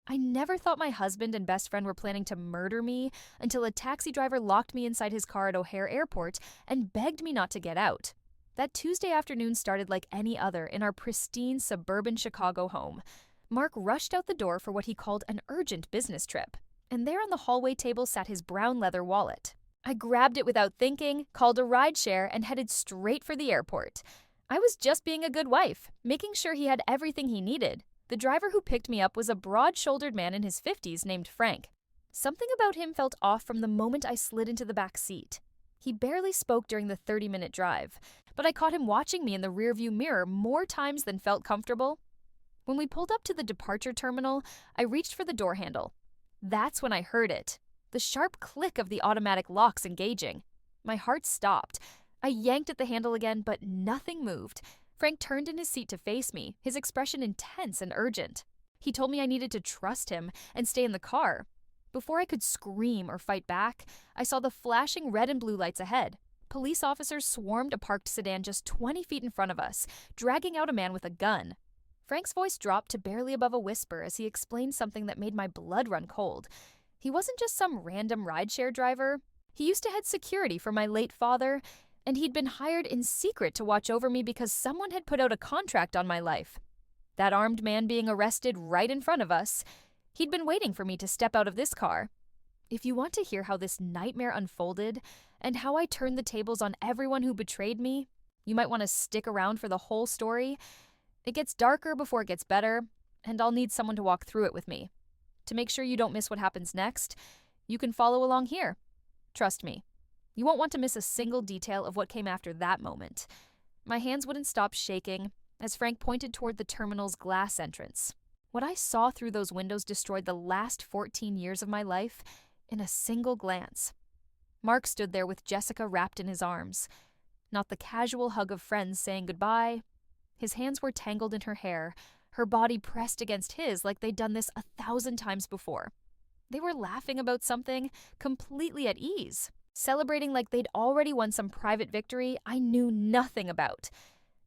I never thought my husband and best friend were planning to murder me until a taxi driver locked me inside his car at O'Hare Airport and begged me not to get out. That Tuesday afternoon started like any other in our pristine suburban Chicago home. Mark rushed out the door for what he called an urgent business trip, and there on the hallway table sat his brown leather wallet. I grabbed it without thinking, called a rideshare, and headed straight for the airport. I was just being a good wife, making sure he had everything he needed. The driver who picked me up was a broad-shouldered man in his 50s named Frank. Something about him felt off from the moment I slid into the back seat. He barely spoke during the 30-minute drive, but I caught him watching me in the rearview mirror more times than felt comfortable. When we pulled up to the departure terminal, I reached for the door handle. That's when I heard it, the sharp click of the automatic locks engaging. My heart stopped. I yanked at the handle again, but nothing moved. Frank turned in his seat to face me, his expression intense and urgent. He told me I needed to trust him and stay in the car. Before I could scream or fight back, I saw the flashing red and blue lights ahead. Police officers swarmed a parked sedan just 20 feet in front of us, dragging out a man with a gun. Frank's voice dropped to barely above a whisper as he explained something that made my blood run cold. He wasn't just some random rideshare driver. He used to head security for my late father, and he'd been hired in secret to watch over me because someone had put out a contract on my life. That armed man being arrested right in front of us, he'd been waiting for me to step out of this car. If you want to hear how this nightmare unfolded and how I turned the tables on everyone who betrayed me, you might want to stick around for the whole story. It gets darker before it gets better, and I'll need someone to walk through it with me. To make sure you don't miss what happens next, you can follow along here. Trust me, you won't want to miss a single detail of what came after that moment. My hands wouldn't stop shaking as Frank pointed toward the terminal's glass entrance. What I saw through those windows destroyed the last 14 years of my life in a single glance. Mark stood there with Jessica wrapped in his arms. Not the casual hug of friends saying goodbye. His hands were tangled in her hair, her body pressed against his like they'd done this 1,000 times before. They were laughing about something, completely at ease, celebrating like they'd already won some private victory I knew nothing about.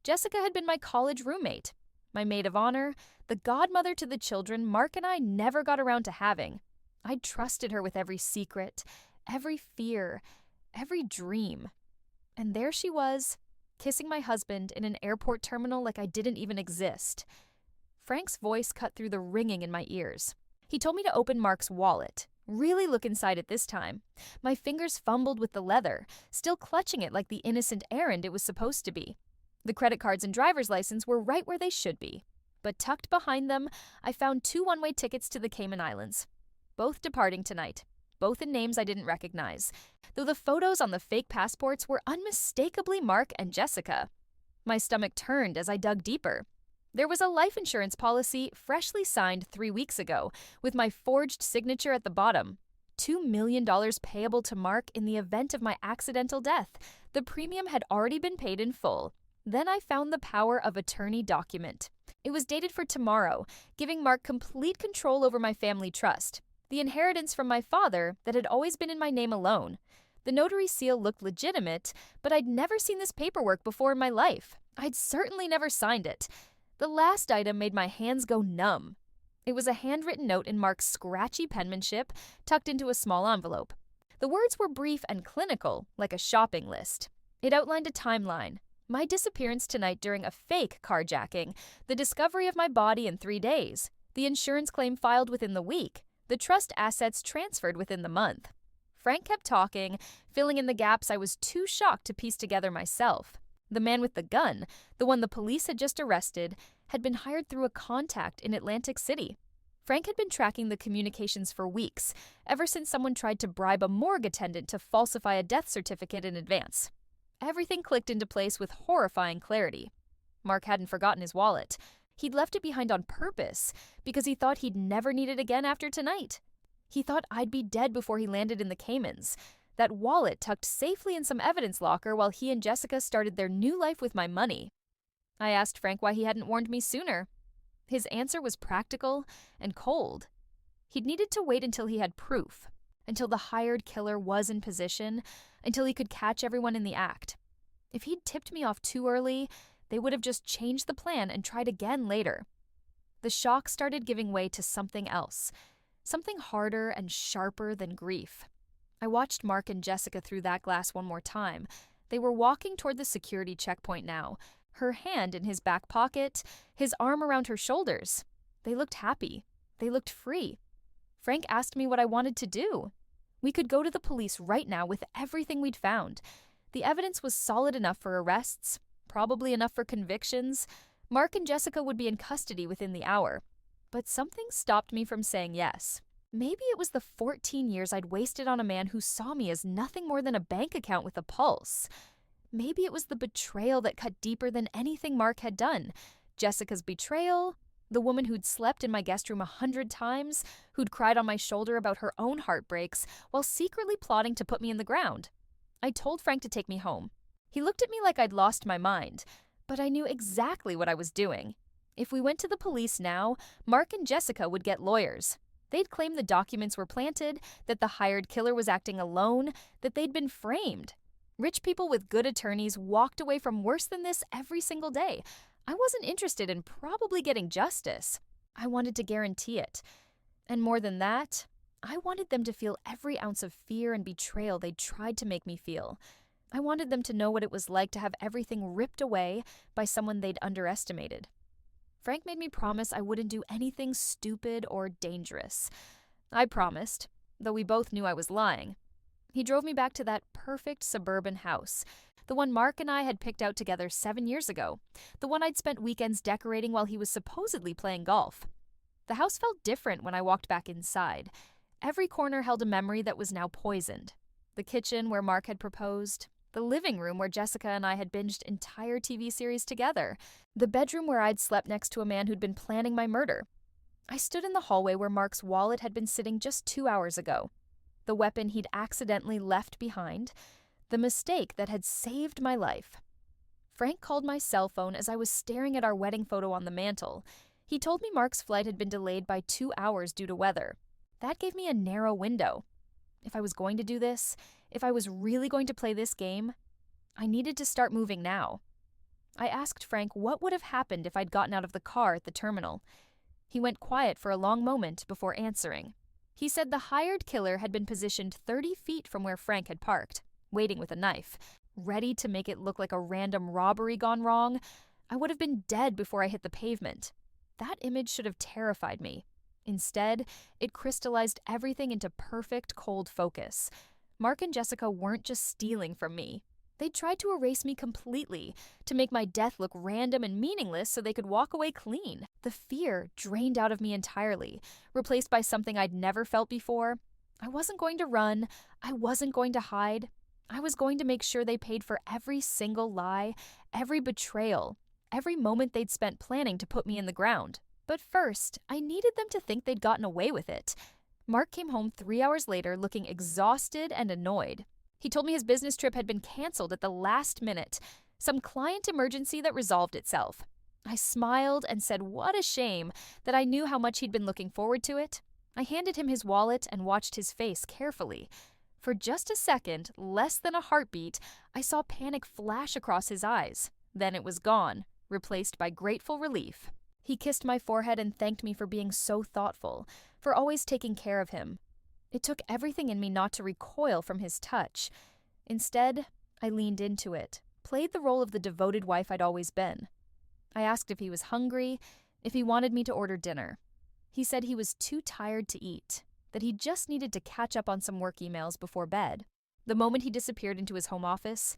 Jessica had been my college roommate, my maid of honor, the godmother to the children Mark and I never got around to having. I'd trusted her with every secret, every fear, every dream. And there she was, kissing my husband in an airport terminal like I didn't even exist. Frank's voice cut through the ringing in my ears. He told me to open Mark's wallet, really look inside it this time. My fingers fumbled with the leather, still clutching it like the innocent errand it was supposed to be. The credit cards and driver's license were right where they should be. But tucked behind them, I found 2 one-way tickets to the Cayman Islands. Both departing tonight, both in names I didn't recognize, though the photos on the fake passports were unmistakably Mark and Jessica. My stomach turned as I dug deeper. There was a life insurance policy freshly signed 3 weeks ago, with my forged signature at the bottom. $2 million payable to Mark in the event of my accidental death. The premium had already been paid in full. Then I found the power of attorney document. It was dated for tomorrow, giving Mark complete control over my family trust, the inheritance from my father that had always been in my name alone. The notary seal looked legitimate, but I'd never seen this paperwork before in my life. I'd certainly never signed it. The last item made my hands go numb. It was a handwritten note in Mark's scratchy penmanship, tucked into a small envelope. The words were brief and clinical, like a shopping list. It outlined a timeline. My disappearance tonight during a fake carjacking, the discovery of my body in 3 days, the insurance claim filed within the week, the trust assets transferred within the month. Frank kept talking, filling in the gaps I was too shocked to piece together myself. The man with the gun, the one the police had just arrested, had been hired through a contact in Atlantic City. Frank had been tracking the communications for weeks, ever since someone tried to bribe a morgue attendant to falsify a death certificate in advance. Everything clicked into place with horrifying clarity. Mark hadn't forgotten his wallet. He'd left it behind on purpose because he thought he'd never need it again after tonight. He thought I'd be dead before he landed in the Caymans. That wallet tucked safely in some evidence locker while he and Jessica started their new life with my money. I asked Frank why he hadn't warned me sooner. His answer was practical and cold. He'd needed to wait until he had proof, until the hired killer was in position, until he could catch everyone in the act. If he'd tipped me off too early, they would have just changed the plan and tried again later. The shock started giving way to something else, something harder and sharper than grief. I watched Mark and Jessica through that glass one more time. They were walking toward the security checkpoint now, her hand in his back pocket, his arm around her shoulders. They looked happy. They looked free. Frank asked me what I wanted to do. We could go to the police right now with everything we'd found. The evidence was solid enough for arrests, probably enough for convictions. Mark and Jessica would be in custody within the hour. But something stopped me from saying yes. Maybe it was the 14 years I'd wasted on a man who saw me as nothing more than a bank account with a pulse. Maybe it was the betrayal that cut deeper than anything Mark had done. Jessica's betrayal, the woman who'd slept in my guest room 100 times, who'd cried on my shoulder about her own heartbreaks while secretly plotting to put me in the ground. I told Frank to take me home. He looked at me like I'd lost my mind, but I knew exactly what I was doing. If we went to the police now, Mark and Jessica would get lawyers. They'd claim the documents were planted, that the hired killer was acting alone, that they'd been framed. Rich people with good attorneys walked away from worse than this every single day. I wasn't interested in probably getting justice. I wanted to guarantee it. And more than that, I wanted them to feel every ounce of fear and betrayal they'd tried to make me feel. I wanted them to know what it was like to have everything ripped away by someone they'd underestimated. Frank made me promise I wouldn't do anything stupid or dangerous. I promised, though we both knew I was lying. He drove me back to that perfect suburban house, the one Mark and I had picked out together 7 years ago, the one I'd spent weekends decorating while he was supposedly playing golf. The house felt different when I walked back inside. Every corner held a memory that was now poisoned. The kitchen where Mark had proposed, the living room where Jessica and I had binged entire TV series together, the bedroom where I'd slept next to a man who'd been planning my murder. I stood in the hallway where Mark's wallet had been sitting just 2 hours ago, the weapon he'd accidentally left behind, the mistake that had saved my life. Frank called my cell phone as I was staring at our wedding photo on the mantel. He told me Mark's flight had been delayed by 2 hours due to weather. That gave me a narrow window. If I was going to do this, if I was really going to play this game, I needed to start moving now. I asked Frank what would have happened if I'd gotten out of the car at the terminal. He went quiet for a long moment before answering. He said the hired killer had been positioned 30 feet from where Frank had parked, waiting with a knife, ready to make it look like a random robbery gone wrong. I would have been dead before I hit the pavement. That image should have terrified me. Instead, it crystallized everything into perfect cold focus. Mark and Jessica weren't just stealing from me. They tried to erase me completely, to make my death look random and meaningless so they could walk away clean. The fear drained out of me entirely, replaced by something I'd never felt before. I wasn't going to run. I wasn't going to hide. I was going to make sure they paid for every single lie, every betrayal, every moment they'd spent planning to put me in the ground. But first, I needed them to think they'd gotten away with it. Mark came home 3 hours later looking exhausted and annoyed. He told me his business trip had been canceled at the last minute, some client emergency that resolved itself. I smiled and said what a shame, that I knew how much he'd been looking forward to it. I handed him his wallet and watched his face carefully. For just a second, less than a heartbeat, I saw panic flash across his eyes. Then it was gone, replaced by grateful relief. He kissed my forehead and thanked me for being so thoughtful, for always taking care of him. It took everything in me not to recoil from his touch. Instead, I leaned into it, played the role of the devoted wife I'd always been. I asked if he was hungry, if he wanted me to order dinner. He said he was too tired to eat, that he just needed to catch up on some work emails before bed. The moment he disappeared into his home office,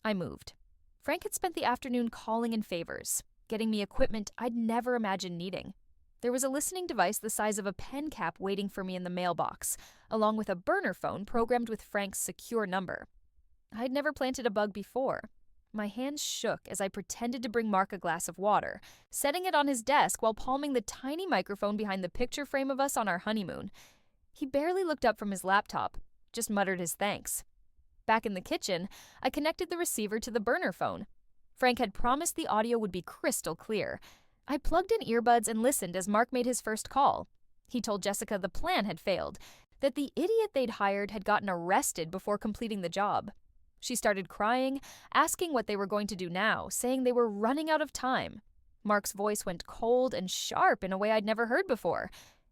I moved. Frank had spent the afternoon calling in favors, getting me equipment I'd never imagined needing. There was a listening device the size of a pen cap waiting for me in the mailbox, along with a burner phone programmed with Frank's secure number. I'd never planted a bug before. My hands shook as I pretended to bring Mark a glass of water, setting it on his desk while palming the tiny microphone behind the picture frame of us on our honeymoon. He barely looked up from his laptop, just muttered his thanks. Back in the kitchen, I connected the receiver to the burner phone. Frank had promised the audio would be crystal clear. I plugged in earbuds and listened as Mark made his first call. He told Jessica the plan had failed, that the idiot they'd hired had gotten arrested before completing the job. She started crying, asking what they were going to do now, saying they were running out of time. Mark's voice went cold and sharp in a way I'd never heard before.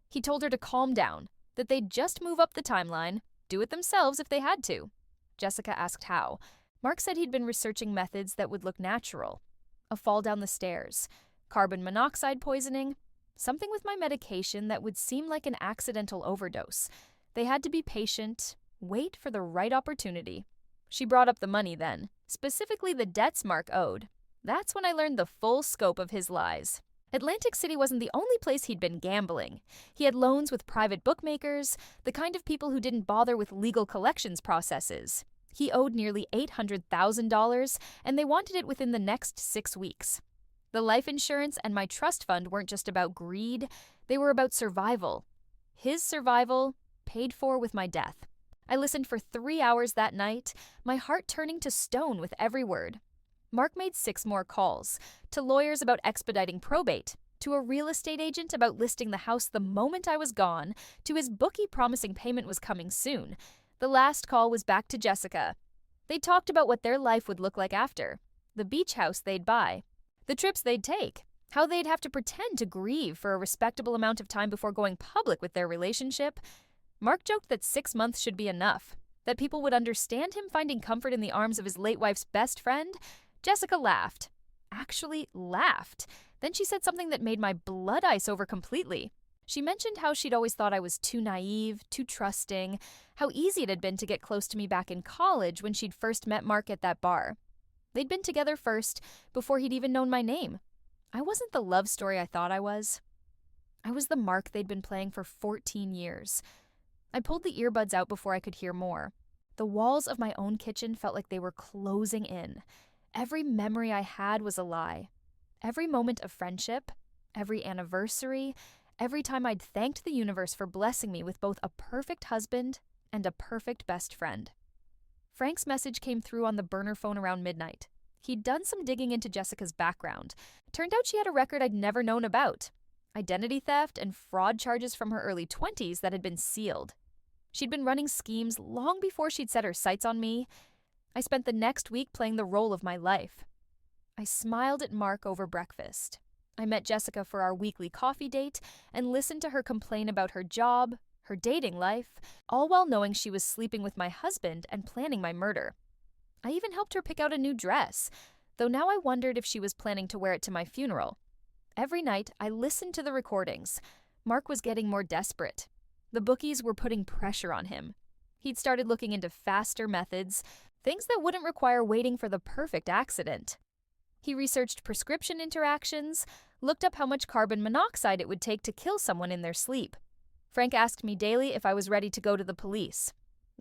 He told her to calm down, that they'd just move up the timeline, do it themselves if they had to. Jessica asked how. Mark said he'd been researching methods that would look natural. A fall down the stairs, carbon monoxide poisoning, something with my medication that would seem like an accidental overdose. They had to be patient, wait for the right opportunity. She brought up the money then, specifically the debts Mark owed. That's when I learned the full scope of his lies. Atlantic City wasn't the only place he'd been gambling. He had loans with private bookmakers, the kind of people who didn't bother with legal collections processes. He owed nearly $800,000, and they wanted it within the next 6 weeks. The life insurance and my trust fund weren't just about greed, they were about survival. His survival, paid for with my death. I listened for 3 hours that night, my heart turning to stone with every word. Mark made 6 more calls, to lawyers about expediting probate, to a real estate agent about listing the house the moment I was gone, to his bookie promising payment was coming soon. The last call was back to Jessica. They talked about what their life would look like after, the beach house they'd buy, the trips they'd take, how they'd have to pretend to grieve for a respectable amount of time before going public with their relationship. Mark joked that 6 months should be enough, that people would understand him finding comfort in the arms of his late wife's best friend. Jessica laughed. Actually laughed. Then she said something that made my blood ice over completely. She mentioned how she'd always thought I was too naive, too trusting, how easy it had been to get close to me back in college when she'd first met Mark at that bar. They'd been together first, before he'd even known my name. I wasn't the love story I thought I was. I was the Mark they'd been playing for 14 years. I pulled the earbuds out before I could hear more. The walls of my own kitchen felt like they were closing in. Every memory I had was a lie. Every moment of friendship, every anniversary, every time I'd thanked the universe for blessing me with both a perfect husband and a perfect best friend. Frank's message came through on the burner phone around midnight. He'd done some digging into Jessica's background. Turned out she had a record I'd never known about. Identity theft and fraud charges from her early 20s that had been sealed. She'd been running schemes long before she'd set her sights on me. I spent the next week playing the role of my life. I smiled at Mark over breakfast. I met Jessica for our weekly coffee date and listened to her complain about her job, her dating life, all while knowing she was sleeping with my husband and planning my murder. I even helped her pick out a new dress, though now I wondered if she was planning to wear it to my funeral. Every night, I listened to the recordings. Mark was getting more desperate. The bookies were putting pressure on him. He'd started looking into faster methods, things that wouldn't require waiting for the perfect accident. He researched prescription interactions, looked up how much carbon monoxide it would take to kill someone in their sleep. Frank asked me daily if I was ready to go to the police.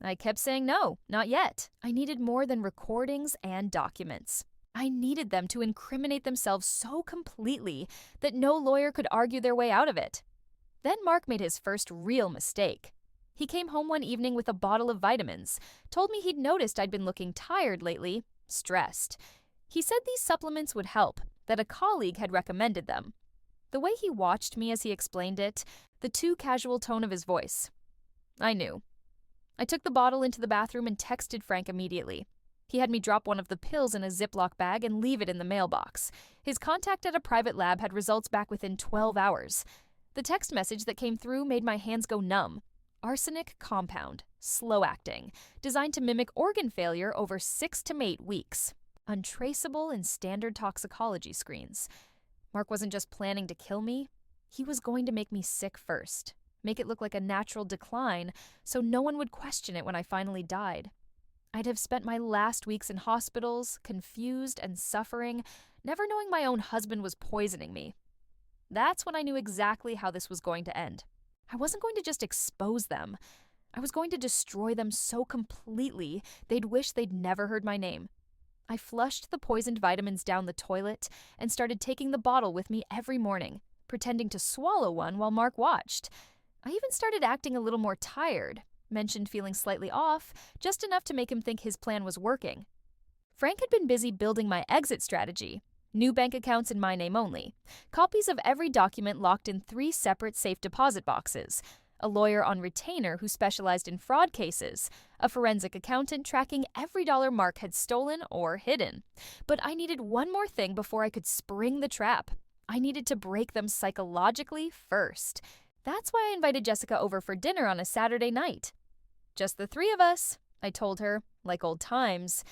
I kept saying no, not yet. I needed more than recordings and documents. I needed them to incriminate themselves so completely that no lawyer could argue their way out of it. Then Mark made his first real mistake. He came home one evening with a bottle of vitamins, told me he'd noticed I'd been looking tired lately, stressed. He said these supplements would help, that a colleague had recommended them. The way he watched me as he explained it, the too casual tone of his voice. I knew. I took the bottle into the bathroom and texted Frank immediately. He had me drop one of the pills in a Ziploc bag and leave it in the mailbox. His contact at a private lab had results back within 12 hours. The text message that came through made my hands go numb. Arsenic compound, slow acting, designed to mimic organ failure over 6 to 8 weeks. Untraceable in standard toxicology screens. Mark wasn't just planning to kill me, he was going to make me sick first, make it look like a natural decline so no one would question it when I finally died. I'd have spent my last weeks in hospitals, confused and suffering, never knowing my own husband was poisoning me. That's when I knew exactly how this was going to end. I wasn't going to just expose them. I was going to destroy them so completely they'd wish they'd never heard my name. I flushed the poisoned vitamins down the toilet and started taking the bottle with me every morning, pretending to swallow one while Mark watched. I even started acting a little more tired, mentioned feeling slightly off, just enough to make him think his plan was working. Frank had been busy building my exit strategy. New bank accounts in my name only, copies of every document locked in 3 separate safe deposit boxes, a lawyer on retainer who specialized in fraud cases, a forensic accountant tracking every dollar Mark had stolen or hidden. But I needed one more thing before I could spring the trap. I needed to break them psychologically first. That's why I invited Jessica over for dinner on a Saturday night. Just the three of us, I told her, like old times.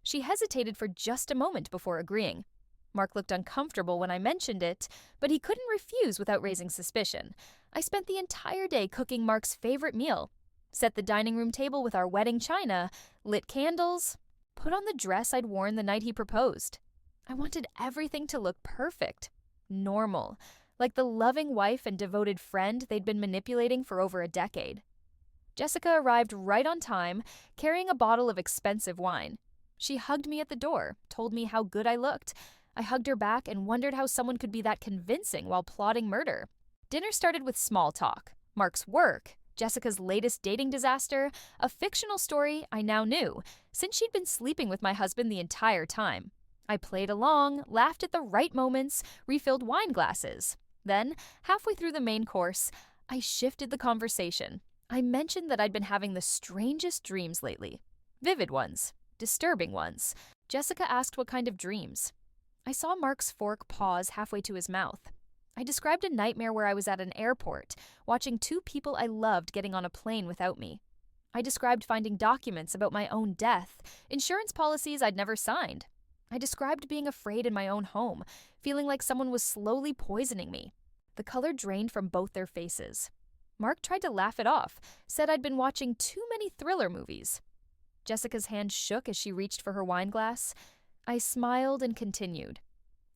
She hesitated for just a moment before agreeing. Mark looked uncomfortable when I mentioned it, but he couldn't refuse without raising suspicion. I spent the entire day cooking Mark's favorite meal, set the dining room table with our wedding china, lit candles, put on the dress I'd worn the night he proposed. I wanted everything to look perfect, normal, like the loving wife and devoted friend they'd been manipulating for over a decade. Jessica arrived right on time, carrying a bottle of expensive wine. She hugged me at the door, told me how good I looked. I hugged her back and wondered how someone could be that convincing while plotting murder. Dinner started with small talk, Mark's work, Jessica's latest dating disaster, a fictional story I now knew, since she'd been sleeping with my husband the entire time. I played along, laughed at the right moments, refilled wine glasses. Then, halfway through the main course, I shifted the conversation. I mentioned that I'd been having the strangest dreams lately. Vivid ones, disturbing ones. Jessica asked what kind of dreams. I saw Mark's fork pause halfway to his mouth. I described a nightmare where I was at an airport, watching two people I loved getting on a plane without me. I described finding documents about my own death, insurance policies I'd never signed. I described being afraid in my own home, feeling like someone was slowly poisoning me. The color drained from both their faces. Mark tried to laugh it off, said I'd been watching too many thriller movies. Jessica's hand shook as she reached for her wine glass. I smiled and continued.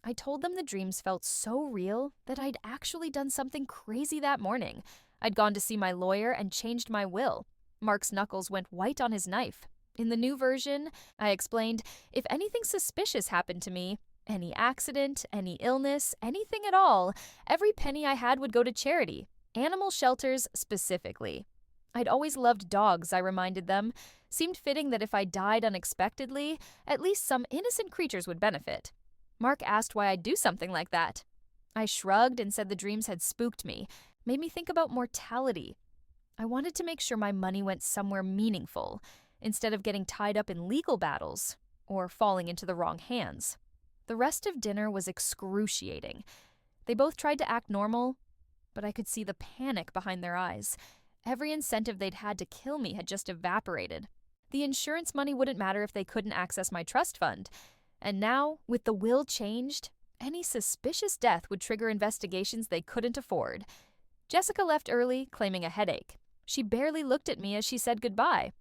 I told them the dreams felt so real that I'd actually done something crazy that morning. I'd gone to see my lawyer and changed my will. Mark's knuckles went white on his knife. In the new version, I explained, if anything suspicious happened to me, any accident, any illness, anything at all, every penny I had would go to charity, animal shelters specifically. I'd always loved dogs, I reminded them. Seemed fitting that if I died unexpectedly, at least some innocent creatures would benefit. Mark asked why I'd do something like that. I shrugged and said the dreams had spooked me, made me think about mortality. I wanted to make sure my money went somewhere meaningful, instead of getting tied up in legal battles or falling into the wrong hands. The rest of dinner was excruciating. They both tried to act normal, but I could see the panic behind their eyes. Every incentive they'd had to kill me had just evaporated. The insurance money wouldn't matter if they couldn't access my trust fund. And now, with the will changed, any suspicious death would trigger investigations they couldn't afford. Jessica left early, claiming a headache. She barely looked at me as she said goodbye.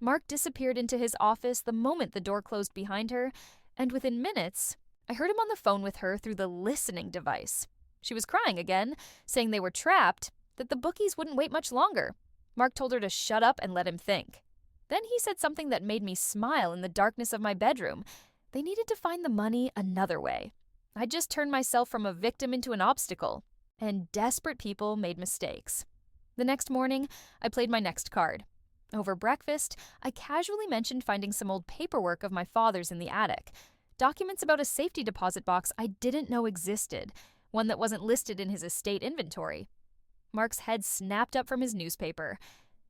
Mark disappeared into his office the moment the door closed behind her, and within minutes, I heard him on the phone with her through the listening device. She was crying again, saying they were trapped, that the bookies wouldn't wait much longer. Mark told her to shut up and let him think. Then he said something that made me smile in the darkness of my bedroom. They needed to find the money another way. I'd just turned myself from a victim into an obstacle, and desperate people made mistakes. The next morning, I played my next card. Over breakfast, I casually mentioned finding some old paperwork of my father's in the attic, documents about a safety deposit box I didn't know existed, one that wasn't listed in his estate inventory. Mark's head snapped up from his newspaper.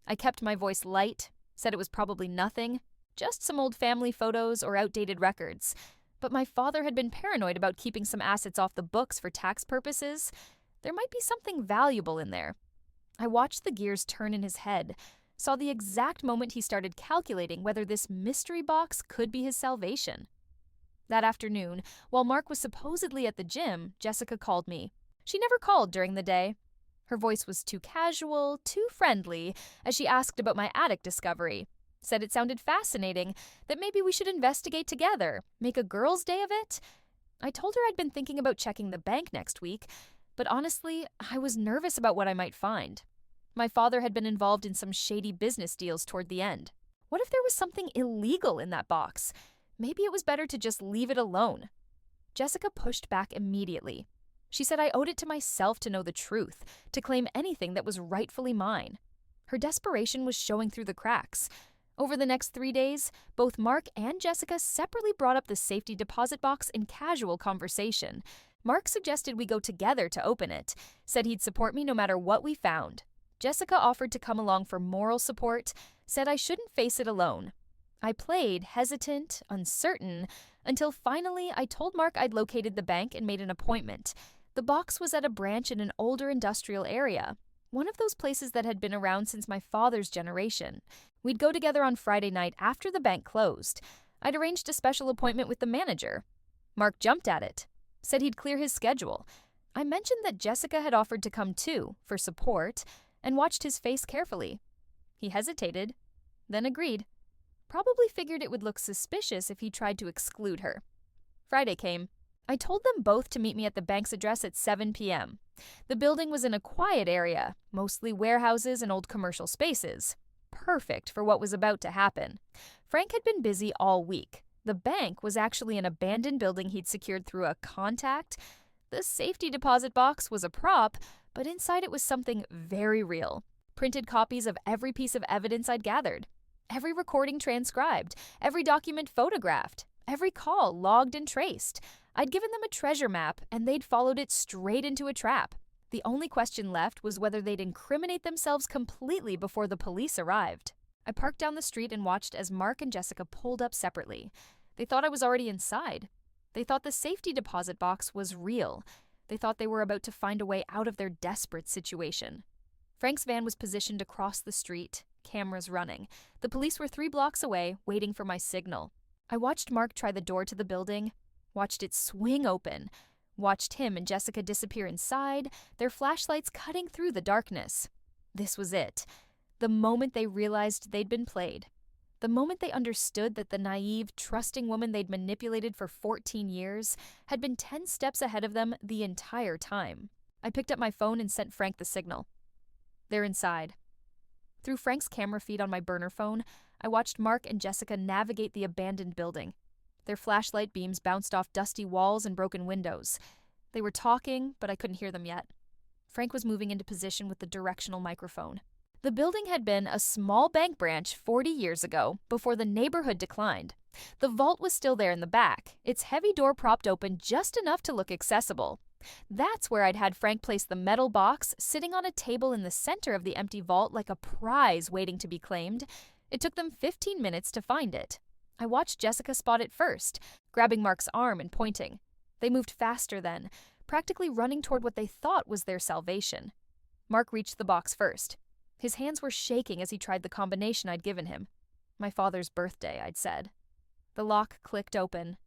I kept my voice light, said it was probably nothing, just some old family photos or outdated records. But my father had been paranoid about keeping some assets off the books for tax purposes. There might be something valuable in there. I watched the gears turn in his head, saw the exact moment he started calculating whether this mystery box could be his salvation. That afternoon, while Mark was supposedly at the gym, Jessica called me. She never called during the day. Her voice was too casual, too friendly, as she asked about my attic discovery. Said it sounded fascinating, that maybe we should investigate together, make a girls' day of it. I told her I'd been thinking about checking the bank next week, but honestly, I was nervous about what I might find. My father had been involved in some shady business deals toward the end. What if there was something illegal in that box? Maybe it was better to just leave it alone. Jessica pushed back immediately. She said I owed it to myself to know the truth, to claim anything that was rightfully mine. Her desperation was showing through the cracks. Over the next 3 days, both Mark and Jessica separately brought up the safety deposit box in casual conversation. Mark suggested we go together to open it, said he'd support me no matter what we found. Jessica offered to come along for moral support, said I shouldn't face it alone. I played hesitant, uncertain, until finally I told Mark I'd located the bank and made an appointment. The box was at a branch in an older industrial area, one of those places that had been around since my father's generation. We'd go together on Friday night after the bank closed. I'd arranged a special appointment with the manager. Mark jumped at it, said he'd clear his schedule. I mentioned that Jessica had offered to come too, for support, and watched his face carefully. He hesitated, then agreed. Probably figured it would look suspicious if he tried to exclude her. Friday came. I told them both to meet me at the bank's address at 7 p.m. The building was in a quiet area, mostly warehouses and old commercial spaces. Perfect for what was about to happen. Frank had been busy all week. The bank was actually an abandoned building he'd secured through a contact. The safety deposit box was a prop, but inside it was something very real. Printed copies of every piece of evidence I'd gathered. Every recording transcribed. Every document photographed. Every call logged and traced. I'd given them a treasure map, and they'd followed it straight into a trap. The only question left was whether they'd incriminate themselves completely before the police arrived. I parked down the street and watched as Mark and Jessica pulled up separately. They thought I was already inside. They thought the safety deposit box was real. They thought they were about to find a way out of their desperate situation. Frank's van was positioned across the street, cameras running. The police were 3 blocks away, waiting for my signal. I watched Mark try the door to the building, watched it swing open, watched him and Jessica disappear inside, their flashlights cutting through the darkness. This was it. The moment they realized they'd been played. The moment they understood that the naive, trusting woman they'd manipulated for 14 years had been 10 steps ahead of them the entire time. I picked up my phone and sent Frank the signal. They're inside. Through Frank's camera feed on my burner phone, I watched Mark and Jessica navigate the abandoned building. Their flashlight beams bounced off dusty walls and broken windows. They were talking, but I couldn't hear them yet. Frank was moving into position with the directional microphone. The building had been a small bank branch 40 years ago, before the neighborhood declined. The vault was still there in the back, its heavy door propped open just enough to look accessible. That's where I'd had Frank place the metal box sitting on a table in the center of the empty vault like a prize waiting to be claimed. It took them 15 minutes to find it. I watched Jessica spot it first, grabbing Mark's arm and pointing. They moved faster then, practically running toward what they thought was their salvation. Mark reached the box first. His hands were shaking as he tried the combination I'd given him. My father's birthday, I'd said. The lock clicked open.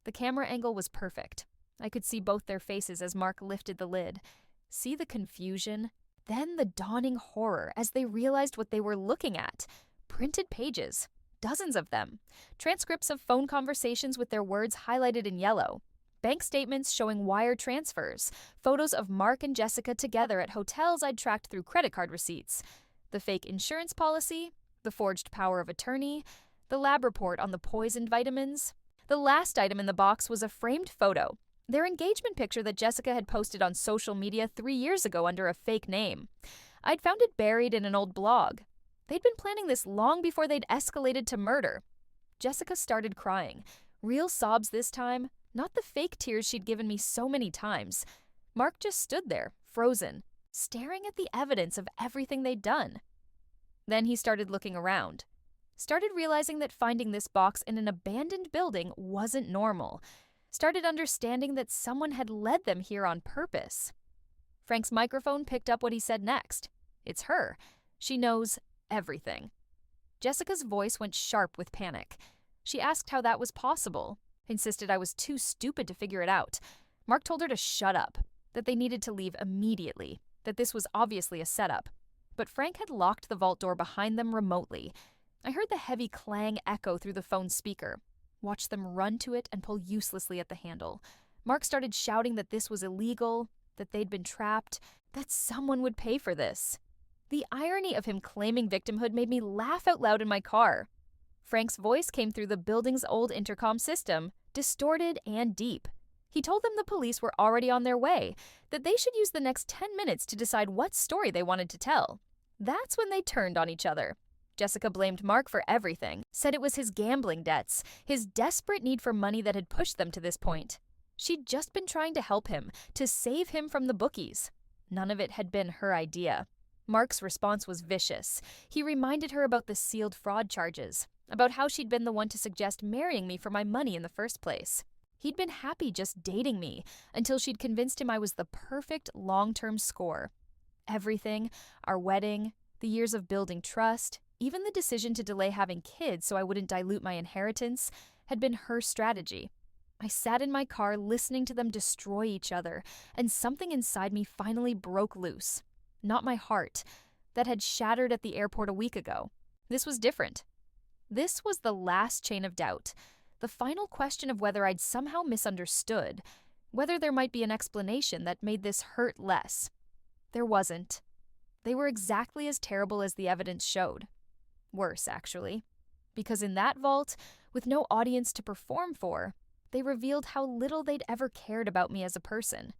The camera angle was perfect. I could see both their faces as Mark lifted the lid. See the confusion? Then the dawning horror as they realized what they were looking at. Printed pages. Dozens of them. Transcripts of phone conversations with their words highlighted in yellow. Bank statements showing wire transfers. Photos of Mark and Jessica together at hotels I'd tracked through credit card receipts. The fake insurance policy, the forged power of attorney, the lab report on the poisoned vitamins. The last item in the box was a framed photo, their engagement picture that Jessica had posted on social media 3 years ago under a fake name. I'd found it buried in an old blog. They'd been planning this long before they'd escalated to murder. Jessica started crying. Real sobs this time, not the fake tears she'd given me so many times. Mark just stood there, frozen, staring at the evidence of everything they'd done. Then he started looking around. Started realizing that finding this box in an abandoned building wasn't normal. Started understanding that someone had led them here on purpose. Frank's microphone picked up what he said next. It's her. She knows everything. Jessica's voice went sharp with panic. She asked how that was possible, insisted I was too stupid to figure it out. Mark told her to shut up, that they needed to leave immediately, that this was obviously a setup. But Frank had locked the vault door behind them remotely. I heard the heavy clang echo through the phone's speaker, watched them run to it and pull uselessly at the handle. Mark started shouting that this was illegal, that they'd been trapped, that someone would pay for this. The irony of him claiming victimhood made me laugh out loud in my car. Frank's voice came through the building's old intercom system, distorted and deep. He told them the police were already on their way, that they should use the next 10 minutes to decide what story they wanted to tell. That's when they turned on each other. Jessica blamed Mark for everything, said it was his gambling debts, his desperate need for money that had pushed them to this point. She'd just been trying to help him, to save him from the bookies. None of it had been her idea. Mark's response was vicious. He reminded her about the sealed fraud charges, about how she'd been the one to suggest marrying me for my money in the first place. He'd been happy just dating me until she'd convinced him I was the perfect long-term score. Everything, our wedding, the years of building trust, even the decision to delay having kids so I wouldn't dilute my inheritance, had been her strategy. I sat in my car listening to them destroy each other, and something inside me finally broke loose. Not my heart, that had shattered at the airport a week ago. This was different. This was the last chain of doubt, the final question of whether I'd somehow misunderstood, whether there might be an explanation that made this hurt less. There wasn't. They were exactly as terrible as the evidence showed. Worse, actually. Because in that vault, with no audience to perform for, they revealed how little they'd ever cared about me as a person.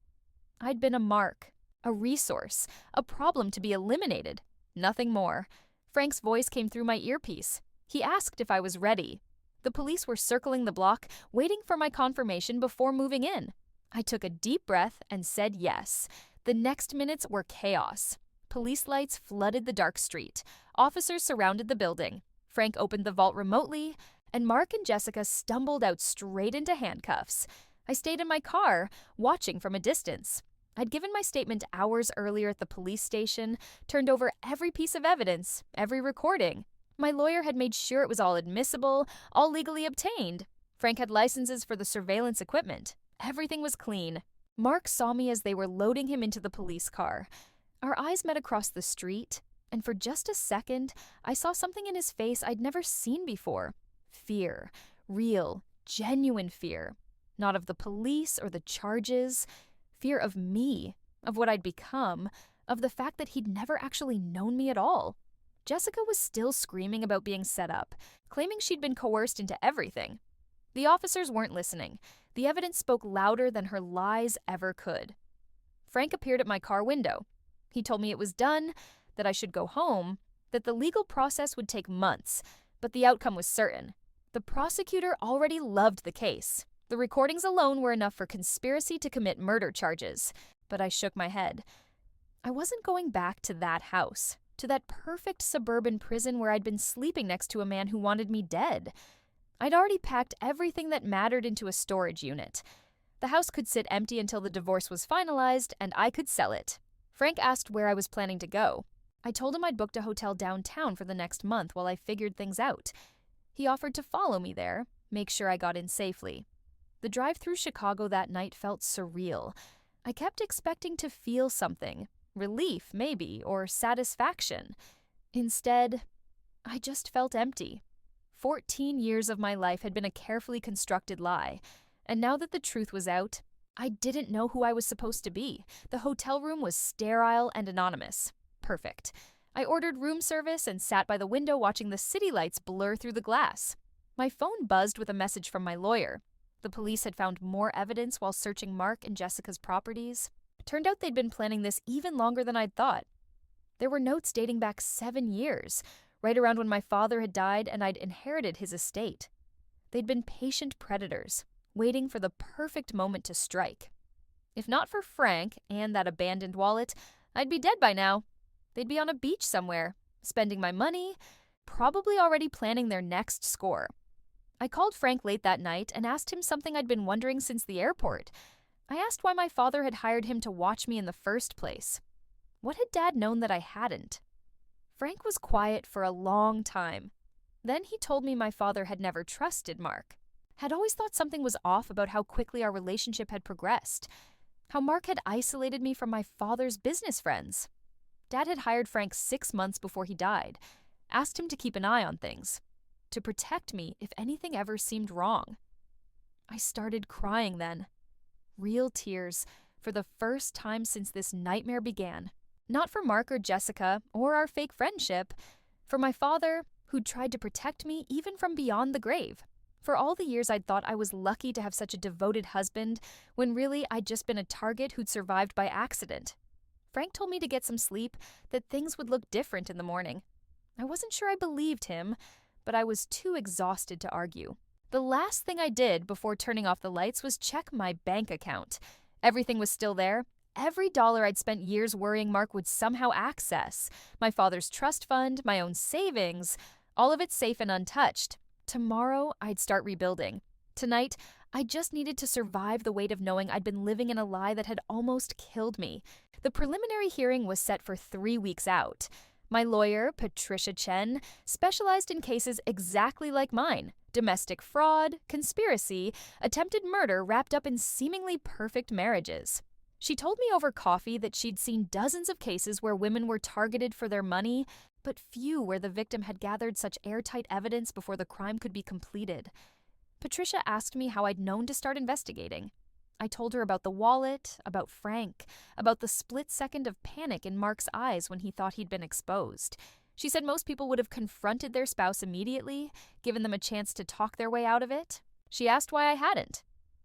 I'd been a mark, a resource, a problem to be eliminated. Nothing more. Frank's voice came through my earpiece. He asked if I was ready. The police were circling the block, waiting for my confirmation before moving in. I took a deep breath and said yes. The next minutes were chaos. Police lights flooded the dark street. Officers surrounded the building. Frank opened the vault remotely, and Mark and Jessica stumbled out straight into handcuffs. I stayed in my car, watching from a distance. I'd given my statement hours earlier at the police station, turned over every piece of evidence, every recording. My lawyer had made sure it was all admissible, all legally obtained. Frank had licenses for the surveillance equipment. Everything was clean. Mark saw me as they were loading him into the police car. Our eyes met across the street, and for just a second, I saw something in his face I'd never seen before. Fear. Real, genuine fear. Not of the police or the charges. Fear of me, of what I'd become, of the fact that he'd never actually known me at all. Jessica was still screaming about being set up, claiming she'd been coerced into everything. The officers weren't listening. The evidence spoke louder than her lies ever could. Frank appeared at my car window. He told me it was done, that I should go home, that the legal process would take months, but the outcome was certain. The prosecutor already loved the case. The recordings alone were enough for conspiracy to commit murder charges, but I shook my head. I wasn't going back to that house, to that perfect suburban prison where I'd been sleeping next to a man who wanted me dead. I'd already packed everything that mattered into a storage unit. The house could sit empty until the divorce was finalized, and I could sell it. Frank asked where I was planning to go. I told him I'd booked a hotel downtown for the next month while I figured things out. He offered to follow me there, make sure I got in safely. The drive through Chicago that night felt surreal. I kept expecting to feel something. Relief, maybe, or satisfaction. Instead, I just felt empty. 14 years of my life had been a carefully constructed lie, and now that the truth was out, I didn't know who I was supposed to be. The hotel room was sterile and anonymous. Perfect. I ordered room service and sat by the window watching the city lights blur through the glass. My phone buzzed with a message from my lawyer. The police had found more evidence while searching Mark and Jessica's properties. Turned out they'd been planning this even longer than I'd thought. There were notes dating back 7 years, right around when my father had died and I'd inherited his estate. They'd been patient predators, waiting for the perfect moment to strike. If not for Frank and that abandoned wallet, I'd be dead by now. They'd be on a beach somewhere, spending my money, probably already planning their next score. I called Frank late that night and asked him something I'd been wondering since the airport. I asked why my father had hired him to watch me in the first place. What had Dad known that I hadn't? Frank was quiet for a long time. Then he told me my father had never trusted Mark, had always thought something was off about how quickly our relationship had progressed, how Mark had isolated me from my father's business friends. Dad had hired Frank 6 months before he died, asked him to keep an eye on things, to protect me if anything ever seemed wrong. I started crying then. Real tears, for the first time since this nightmare began. Not for Mark or Jessica or our fake friendship, for my father, who'd tried to protect me even from beyond the grave. For all the years I'd thought I was lucky to have such a devoted husband, when really I'd just been a target who'd survived by accident. Frank told me to get some sleep, that things would look different in the morning. I wasn't sure I believed him, but I was too exhausted to argue. The last thing I did before turning off the lights was check my bank account. Everything was still there. Every dollar I'd spent years worrying Mark would somehow access. My father's trust fund, my own savings, all of it safe and untouched. Tomorrow, I'd start rebuilding. Tonight, I just needed to survive the weight of knowing I'd been living in a lie that had almost killed me. The preliminary hearing was set for 3 weeks out. My lawyer, Patricia Chen, specialized in cases exactly like mine: domestic fraud, conspiracy, attempted murder wrapped up in seemingly perfect marriages. She told me over coffee that she'd seen dozens of cases where women were targeted for their money, but few where the victim had gathered such airtight evidence before the crime could be completed. Patricia asked me how I'd known to start investigating. I told her about the wallet, about Frank, about the split second of panic in Mark's eyes when he thought he'd been exposed. She said most people would have confronted their spouse immediately, given them a chance to talk their way out of it. She asked why I hadn't.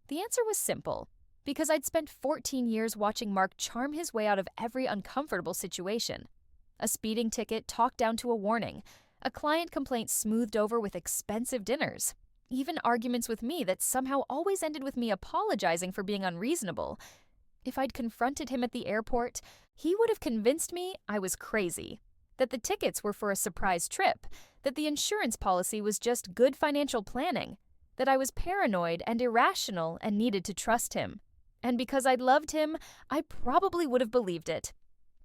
The answer was simple: because I'd spent 14 years watching Mark charm his way out of every uncomfortable situation. A speeding ticket talked down to a warning, a client complaint smoothed over with expensive dinners, even arguments with me that somehow always ended with me apologizing for being unreasonable. If I'd confronted him at the airport, he would have convinced me I was crazy, that the tickets were for a surprise trip, that the insurance policy was just good financial planning, that I was paranoid and irrational and needed to trust him. And because I'd loved him, I probably would have believed it.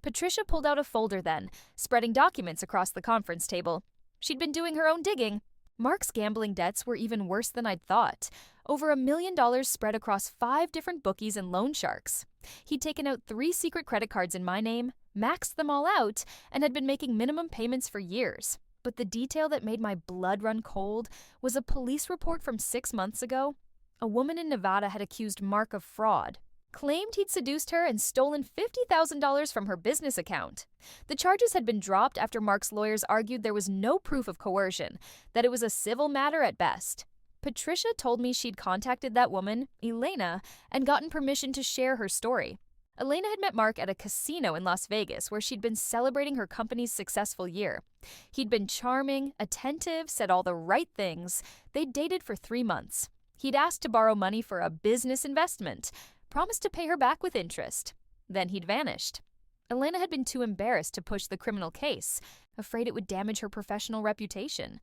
Patricia pulled out a folder then, spreading documents across the conference table. She'd been doing her own digging. Mark's gambling debts were even worse than I'd thought. Over $1 million spread across 5 different bookies and loan sharks. He'd taken out 3 secret credit cards in my name, maxed them all out, and had been making minimum payments for years. But the detail that made my blood run cold was a police report from 6 months ago. A woman in Nevada had accused Mark of fraud, claimed he'd seduced her and stolen $50,000 from her business account. The charges had been dropped after Mark's lawyers argued there was no proof of coercion, that it was a civil matter at best. Patricia told me she'd contacted that woman, Elena, and gotten permission to share her story. Elena had met Mark at a casino in Las Vegas where she'd been celebrating her company's successful year. He'd been charming, attentive, said all the right things. They'd dated for 3 months. He'd asked to borrow money for a business investment, promised to pay her back with interest. Then he'd vanished. Elena had been too embarrassed to push the criminal case, afraid it would damage her professional reputation.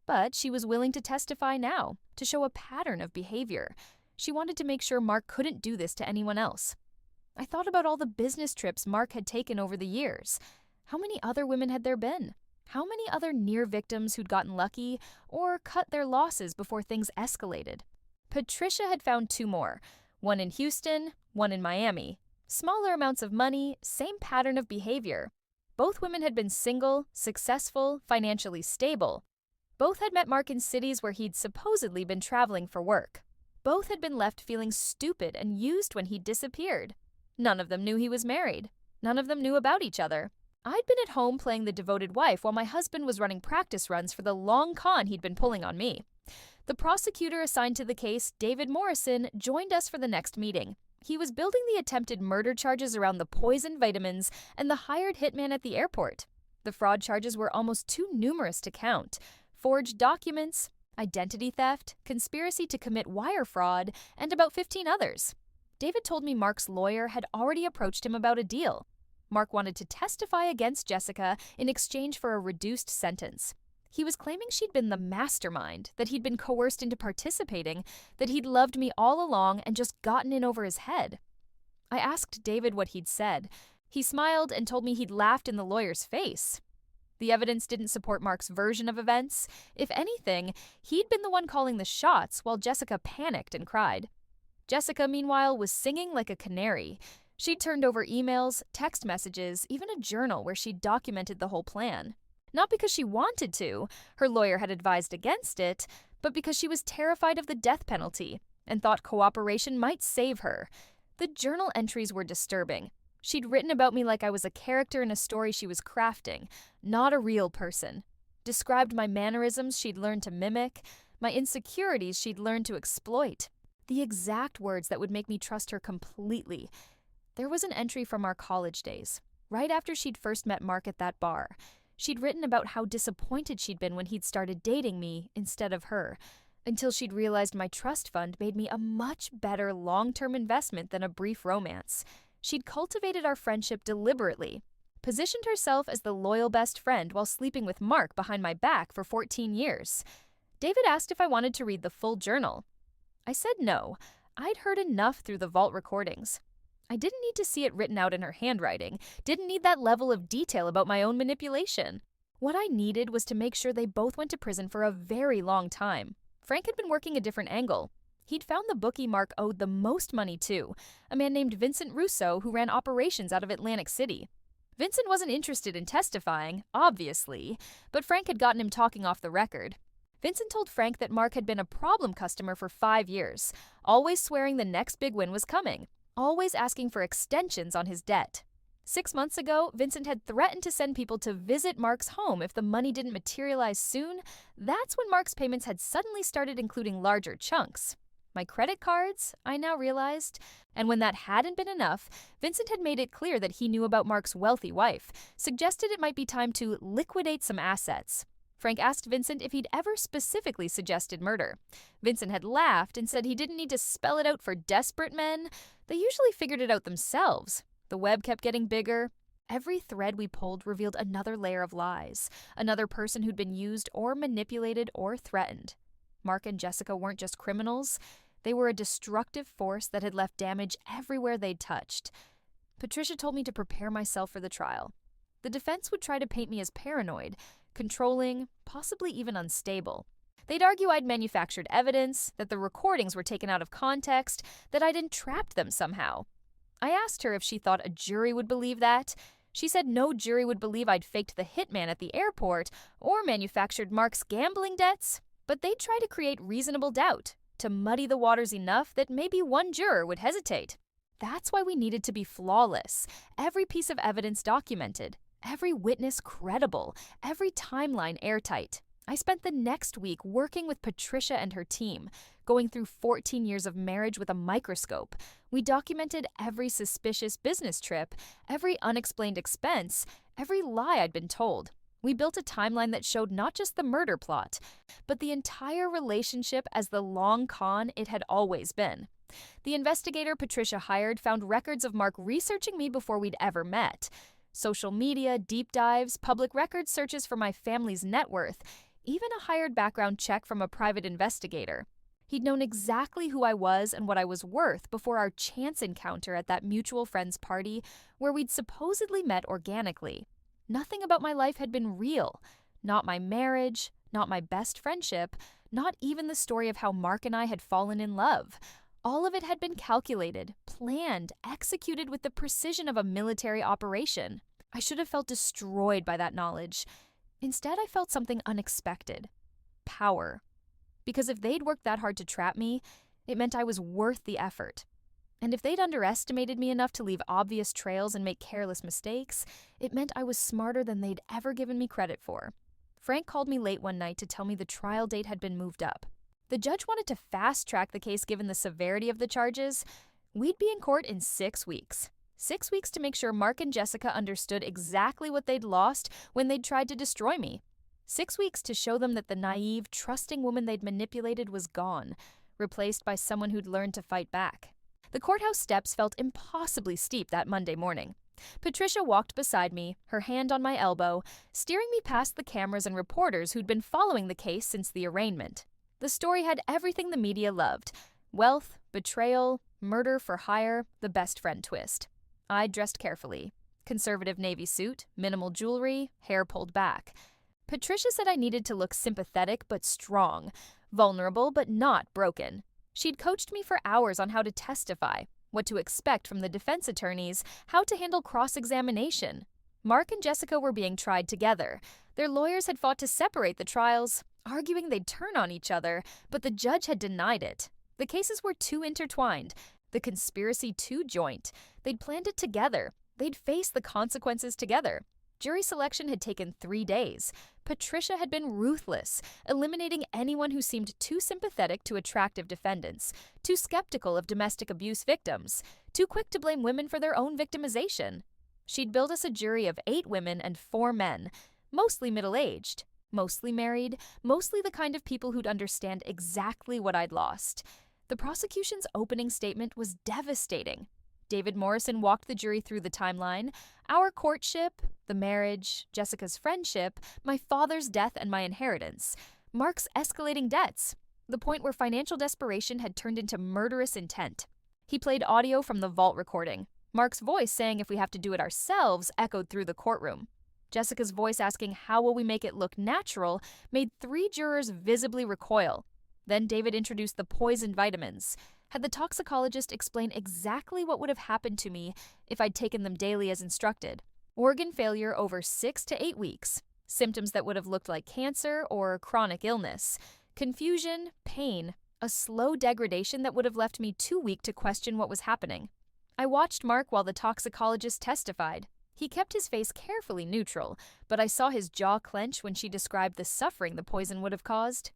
But she was willing to testify now, to show a pattern of behavior. She wanted to make sure Mark couldn't do this to anyone else. I thought about all the business trips Mark had taken over the years. How many other women had there been? How many other near victims who'd gotten lucky or cut their losses before things escalated? Patricia had found 2 more, one in Houston, one in Miami. Smaller amounts of money, same pattern of behavior. Both women had been single, successful, financially stable. Both had met Mark in cities where he'd supposedly been traveling for work. Both had been left feeling stupid and used when he'd disappeared. None of them knew he was married. None of them knew about each other. I'd been at home playing the devoted wife while my husband was running practice runs for the long con he'd been pulling on me. The prosecutor assigned to the case, David Morrison, joined us for the next meeting. He was building the attempted murder charges around the poisoned vitamins and the hired hitman at the airport. The fraud charges were almost too numerous to count. Forged documents, identity theft, conspiracy to commit wire fraud, and about 15 others. David told me Mark's lawyer had already approached him about a deal. Mark wanted to testify against Jessica in exchange for a reduced sentence. He was claiming she'd been the mastermind, that he'd been coerced into participating, that he'd loved me all along and just gotten in over his head. I asked David what he'd said. He smiled and told me he'd laughed in the lawyer's face. The evidence didn't support Mark's version of events. If anything, he'd been the one calling the shots while Jessica panicked and cried. Jessica, meanwhile, was singing like a canary. She'd turned over emails, text messages, even a journal where she'd documented the whole plan. Not because she wanted to, her lawyer had advised against it, but because she was terrified of the death penalty and thought cooperation might save her. The journal entries were disturbing. She'd written about me like I was a character in a story she was crafting, not a real person. Described my mannerisms she'd learned to mimic, my insecurities she'd learned to exploit. The exact words that would make me trust her completely. There was an entry from our college days, right after she'd first met Mark at that bar. She'd written about how disappointed she'd been when he'd started dating me instead of her, until she'd realized my trust fund made me a much better long-term investment than a brief romance. She'd cultivated our friendship deliberately, positioned herself as the loyal best friend while sleeping with Mark behind my back for 14 years. David asked if I wanted to read the full journal. I said no. I'd heard enough through the vault recordings. I didn't need to see it written out in her handwriting, didn't need that level of detail about my own manipulation. What I needed was to make sure they both went to prison for a very long time. Frank had been working a different angle. He'd found the bookie Mark owed the most money to, a man named Vincent Russo who ran operations out of Atlantic City. Vincent wasn't interested in testifying, obviously, but Frank had gotten him talking off the record. Vincent told Frank that Mark had been a problem customer for 5 years, always swearing the next big win was coming, always asking for extensions on his debt. 6 months ago, Vincent had threatened to send people to visit Mark's home if the money didn't materialize soon. That's when Mark's payments had suddenly started including larger chunks. My credit cards, I now realized. And when that hadn't been enough, Vincent had made it clear that he knew about Mark's wealthy wife, suggested it might be time to liquidate some assets. Frank asked Vincent if he'd ever specifically suggested murder. Vincent had laughed and said he didn't need to spell it out for desperate men. They usually figured it out themselves. The web kept getting bigger. Every thread we pulled revealed another layer of lies, another person who'd been used or manipulated or threatened. Mark and Jessica weren't just criminals. They were a destructive force that had left damage everywhere they'd touched. Patricia told me to prepare myself for the trial. The defense would try to paint me as paranoid, controlling, possibly even unstable. They'd argue I'd manufactured evidence, that the recordings were taken out of context, that I'd entrapped them somehow. I asked her if she thought a jury would believe that. She said no jury would believe I'd faked the hitman at the airport or manufactured Mark's gambling debts, but they'd try to create reasonable doubt, to muddy the waters enough that maybe one juror would hesitate. That's why we needed to be flawless, every piece of evidence documented, every witness credible, every timeline airtight. I spent the next week working with Patricia and her team, going through 14 years of marriage with a microscope. We documented every suspicious business trip, every unexplained expense, every lie I'd been told. We built a timeline that showed not just the murder plot, but the entire relationship as the long con it had always been. The investigator Patricia hired found records of Mark researching me before we'd ever met. Social media, deep dives, public records searches for my family's net worth, even a hired background check from a private investigator. He'd known exactly who I was and what I was worth before our chance encounter at that mutual friend's party where we'd supposedly met organically. Nothing about my life had been real. Not my marriage, not my best friendship, not even the story of how Mark and I had fallen in love. All of it had been calculated, planned, executed with the precision of a military operation. I should have felt destroyed by that knowledge. Instead, I felt something unexpected. Power. Because if they'd worked that hard to trap me, it meant I was worth the effort. And if they'd underestimated me enough to leave obvious trails and make careless mistakes, it meant I was smarter than they'd ever given me credit for. Frank called me late one night to tell me the trial date had been moved up. The judge wanted to fast-track the case given the severity of the charges. We'd be in court in 6 weeks. 6 weeks to make sure Mark and Jessica understood exactly what they'd lost when they'd tried to destroy me. 6 weeks to show them that the naive, trusting woman they'd manipulated was gone, replaced by someone who'd learned to fight back. The courthouse steps felt impossibly steep that Monday morning. Patricia walked beside me, her hand on my elbow, steering me past the cameras and reporters who'd been following the case since the arraignment. The story had everything the media loved: wealth, betrayal, murder for hire, the best friend twist. I dressed carefully. Conservative navy suit, minimal jewelry, hair pulled back. Patricia said I needed to look sympathetic but strong, vulnerable but not broken. She'd coached me for hours on how to testify, what to expect from the defense attorneys, how to handle cross-examination. Mark and Jessica were being tried together. Their lawyers had fought to separate the trials, arguing they'd turn on each other, but the judge had denied it. The cases were too intertwined, the conspiracy too joint. They'd planned it together. They'd face the consequences together. Jury selection had taken 3 days. Patricia had been ruthless, eliminating anyone who seemed too sympathetic to attractive defendants, too skeptical of domestic abuse victims, too quick to blame women for their own victimization. She'd built us a jury of 8 women and 4 men, mostly middle-aged, mostly married, mostly the kind of people who'd understand exactly what I'd lost. The prosecution's opening statement was devastating. David Morrison walked the jury through the timeline: our courtship, the marriage, Jessica's friendship, my father's death and my inheritance, Mark's escalating debts. the point where financial desperation had turned into murderous intent. He played audio from the vault recording. Mark's voice saying if we have to do it ourselves echoed through the courtroom. Jessica's voice asking how will we make it look natural made 3 jurors visibly recoil. Then David introduced the poisoned vitamins. Had the toxicologist explained exactly what would have happened to me if I'd taken them daily as instructed. Organ failure over 6 to 8 weeks. Symptoms that would have looked like cancer or chronic illness. Confusion, pain, a slow degradation that would have left me too weak to question what was happening. I watched Mark while the toxicologist testified. He kept his face carefully neutral, but I saw his jaw clench when she described the suffering the poison would have caused.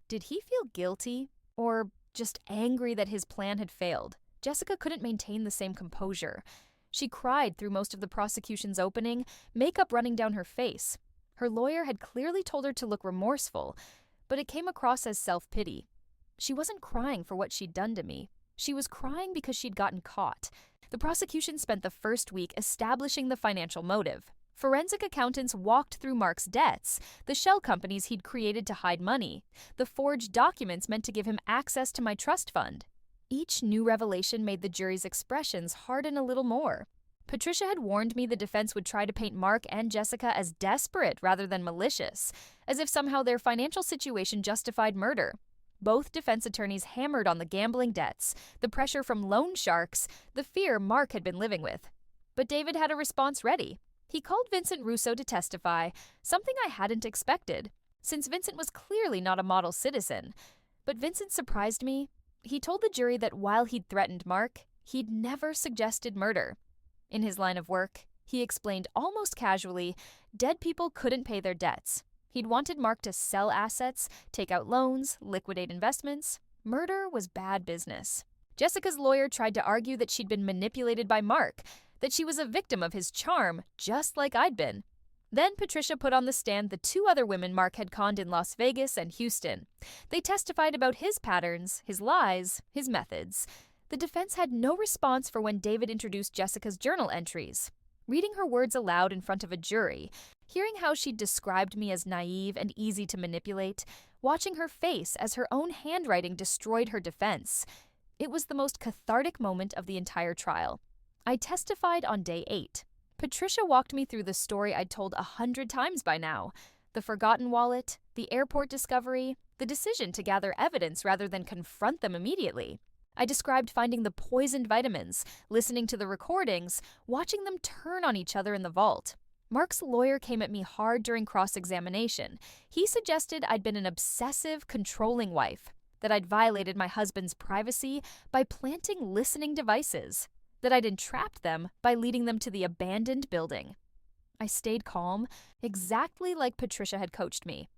Did he feel guilty? Or just angry that his plan had failed? Jessica couldn't maintain the same composure. She cried through most of the prosecution's opening, makeup running down her face. Her lawyer had clearly told her to look remorseful, but it came across as self-pity. She wasn't crying for what she'd done to me. She was crying because she'd gotten caught. The prosecution spent the first week establishing the financial motive. Forensic accountants walked through Mark's debts, the shell companies he'd created to hide money, the forged documents meant to give him access to my trust fund. Each new revelation made the jury's expressions harden a little more. Patricia had warned me the defense would try to paint Mark and Jessica as desperate rather than malicious, as if somehow their financial situation justified murder. Both defense attorneys hammered on the gambling debts, the pressure from loan sharks, the fear Mark had been living with. But David had a response ready. He called Vincent Russo to testify, something I hadn't expected, since Vincent was clearly not a model citizen. But Vincent surprised me. He told the jury that while he'd threatened Mark, he'd never suggested murder. In his line of work, he explained almost casually, dead people couldn't pay their debts. He'd wanted Mark to sell assets, take out loans, liquidate investments. Murder was bad business. Jessica's lawyer tried to argue that she'd been manipulated by Mark, that she was a victim of his charm, just like I'd been. Then Patricia put on the stand the 2 other women Mark had conned in Las Vegas and Houston. They testified about his patterns, his lies, his methods. The defense had no response for when David introduced Jessica's journal entries. Reading her words aloud in front of a jury, hearing how she'd described me as naive and easy to manipulate, watching her face as her own handwriting destroyed her defense. It was the most cathartic moment of the entire trial. I testified on day 8. Patricia walked me through the story I'd told 100 times by now. The forgotten wallet, the airport discovery, the decision to gather evidence rather than confront them immediately. I described finding the poisoned vitamins, listening to the recordings, watching them turn on each other in the vault. Mark's lawyer came at me hard during cross-examination. He suggested I'd been an obsessive, controlling wife, that I'd violated my husband's privacy by planting listening devices, that I'd entrapped them by leading them to the abandoned building. I stayed calm, exactly like Patricia had coached me.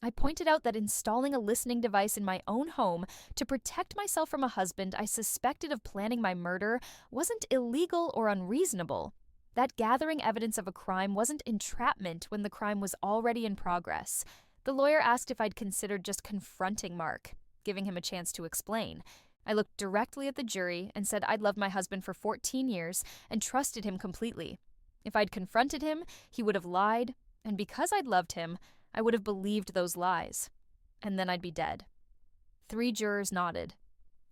I pointed out that installing a listening device in my own home to protect myself from a husband I suspected of planning my murder wasn't illegal or unreasonable. That gathering evidence of a crime wasn't entrapment when the crime was already in progress. The lawyer asked if I'd considered just confronting Mark, giving him a chance to explain. I looked directly at the jury and said I'd loved my husband for 14 years and trusted him completely. If I'd confronted him, he would have lied, and because I'd loved him, I would have believed those lies. And then I'd be dead. 3 jurors nodded.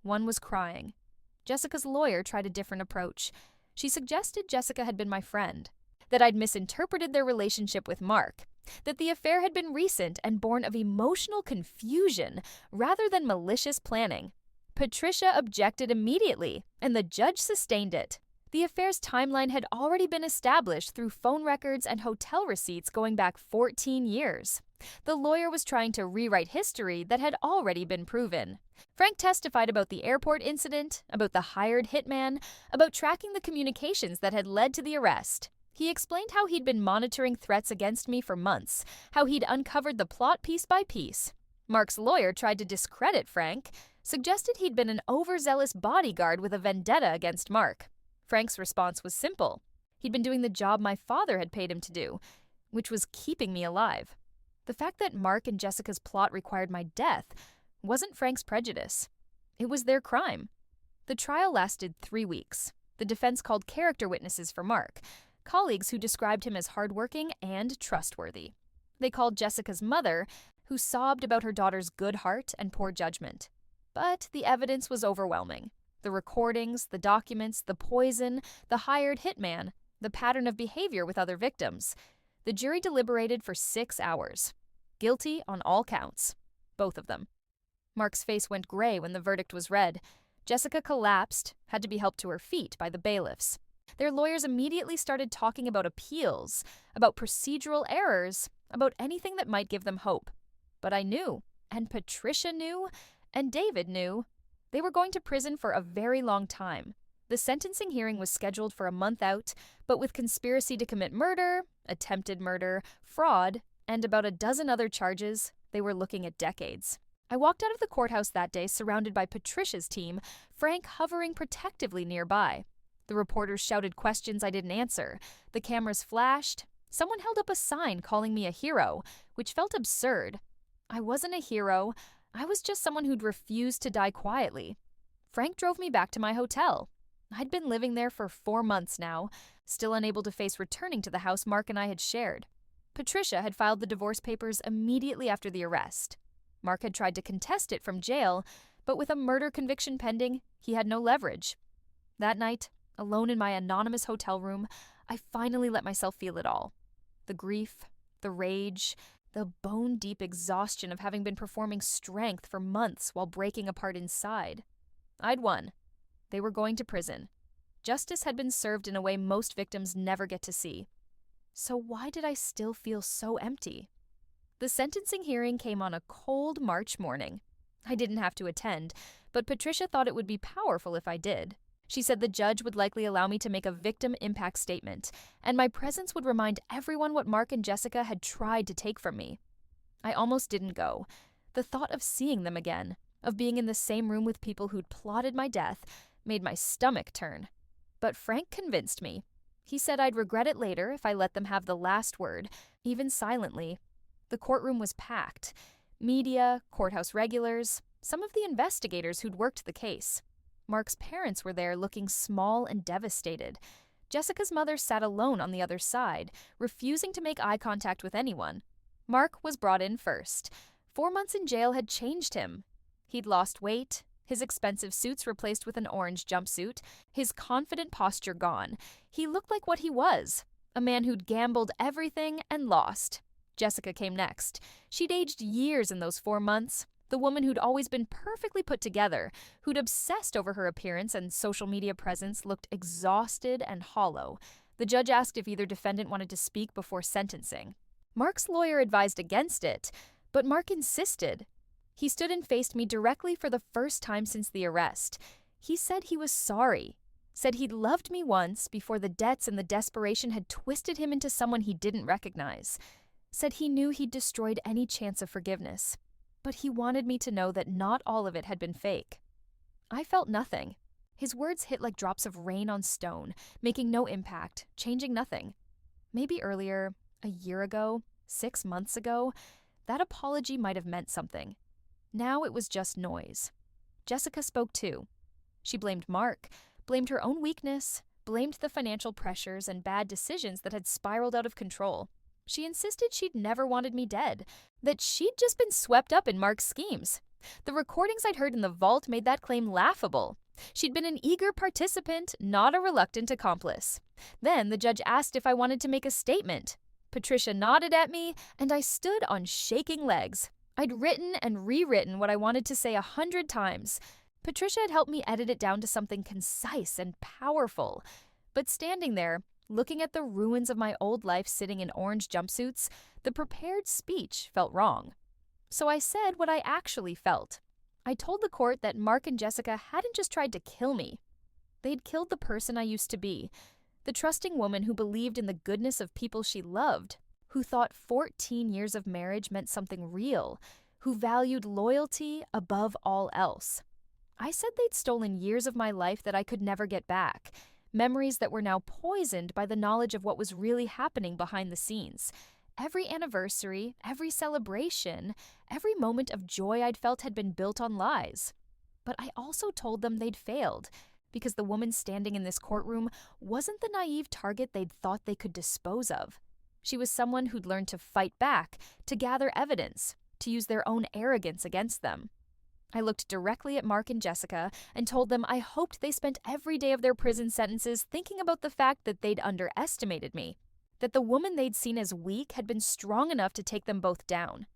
1 was crying. Jessica's lawyer tried a different approach. She suggested Jessica had been my friend, that I'd misinterpreted their relationship with Mark, that the affair had been recent and born of emotional confusion rather than malicious planning. Patricia objected immediately, and the judge sustained it. The affair's timeline had already been established through phone records and hotel receipts going back 14 years. The lawyer was trying to rewrite history that had already been proven. Frank testified about the airport incident, about the hired hitman, about tracking the communications that had led to the arrest. He explained how he'd been monitoring threats against me for months, how he'd uncovered the plot piece by piece. Mark's lawyer tried to discredit Frank, suggested he'd been an overzealous bodyguard with a vendetta against Mark. Frank's response was simple. He'd been doing the job my father had paid him to do, which was keeping me alive. The fact that Mark and Jessica's plot required my death wasn't Frank's prejudice. It was their crime. The trial lasted 3 weeks. The defense called character witnesses for Mark, colleagues who described him as hardworking and trustworthy. They called Jessica's mother, who sobbed about her daughter's good heart and poor judgment. But the evidence was overwhelming. The recordings, the documents, the poison, the hired hitman, the pattern of behavior with other victims. The jury deliberated for 6 hours. Guilty on all counts. Both of them. Mark's face went gray when the verdict was read. Jessica collapsed, had to be helped to her feet by the bailiffs. Their lawyers immediately started talking about appeals, about procedural errors, about anything that might give them hope. But I knew, and Patricia knew, and David knew, they were going to prison for a very long time. The sentencing hearing was scheduled for a month out, but with conspiracy to commit murder, attempted murder, fraud, and about a dozen other charges, they were looking at decades. I walked out of the courthouse that day surrounded by Patricia's team, Frank hovering protectively nearby. The reporters shouted questions I didn't answer. The cameras flashed. Someone held up a sign calling me a hero, which felt absurd. I wasn't a hero. I was just someone who'd refused to die quietly. Frank drove me back to my hotel. I'd been living there for 4 months now, still unable to face returning to the house Mark and I had shared. Patricia had filed the divorce papers immediately after the arrest. Mark had tried to contest it from jail, but with a murder conviction pending, he had no leverage. That night, alone in my anonymous hotel room, I finally let myself feel it all. The grief, the rage, the bone-deep exhaustion of having been performing strength for months while breaking apart inside. I'd won. They were going to prison. Justice had been served in a way most victims never get to see. So why did I still feel so empty? The sentencing hearing came on a cold March morning. I didn't have to attend, but Patricia thought it would be powerful if I did. She said the judge would likely allow me to make a victim impact statement, and my presence would remind everyone what Mark and Jessica had tried to take from me. I almost didn't go. The thought of seeing them again, of being in the same room with people who'd plotted my death, made my stomach turn. But Frank convinced me. He said I'd regret it later if I let them have the last word, even silently. The courtroom was packed. Media, courthouse regulars, some of the investigators who'd worked the case. Mark's parents were there looking small and devastated. Jessica's mother sat alone on the other side, refusing to make eye contact with anyone. Mark was brought in first. 4 months in jail had changed him. He'd lost weight, his expensive suits replaced with an orange jumpsuit, his confident posture gone. He looked like what he was, a man who'd gambled everything and lost. Jessica came next. She'd aged years in those 4 months. The woman who'd always been perfectly put together, who'd obsessed over her appearance and social media presence, looked exhausted and hollow. The judge asked if either defendant wanted to speak before sentencing. Mark's lawyer advised against it, but Mark insisted. He stood and faced me directly for the first time since the arrest. He said he was sorry, said he'd loved me once before the debts and the desperation had twisted him into someone he didn't recognize. Said he knew he'd destroyed any chance of forgiveness. But he wanted me to know that not all of it had been fake. I felt nothing. His words hit like drops of rain on stone, making no impact, changing nothing. Maybe earlier, a year ago, 6 months ago, that apology might have meant something. Now it was just noise. Jessica spoke too. She blamed Mark, blamed her own weakness, blamed the financial pressures and bad decisions that had spiraled out of control. She insisted she'd never wanted me dead, that she'd just been swept up in Mark's schemes. The recordings I'd heard in the vault made that claim laughable. She'd been an eager participant, not a reluctant accomplice. Then the judge asked if I wanted to make a statement. Patricia nodded at me, and I stood on shaking legs. I'd written and rewritten what I wanted to say 100 times. Patricia had helped me edit it down to something concise and powerful. But standing there, looking at the ruins of my old life sitting in orange jumpsuits, the prepared speech felt wrong. So I said what I actually felt. I told the court that Mark and Jessica hadn't just tried to kill me. They'd killed the person I used to be, the trusting woman who believed in the goodness of people she loved, who thought 14 years of marriage meant something real, who valued loyalty above all else. I said they'd stolen years of my life that I could never get back, memories that were now poisoned by the knowledge of what was really happening behind the scenes. Every anniversary, every celebration, every moment of joy I'd felt had been built on lies. But I also told them they'd failed, because the woman standing in this courtroom wasn't the naive target they'd thought they could dispose of. She was someone who'd learned to fight back, to gather evidence, to use their own arrogance against them. I looked directly at Mark and Jessica and told them I hoped they spent every day of their prison sentences thinking about the fact that they'd underestimated me, that the woman they'd seen as weak had been strong enough to take them both down.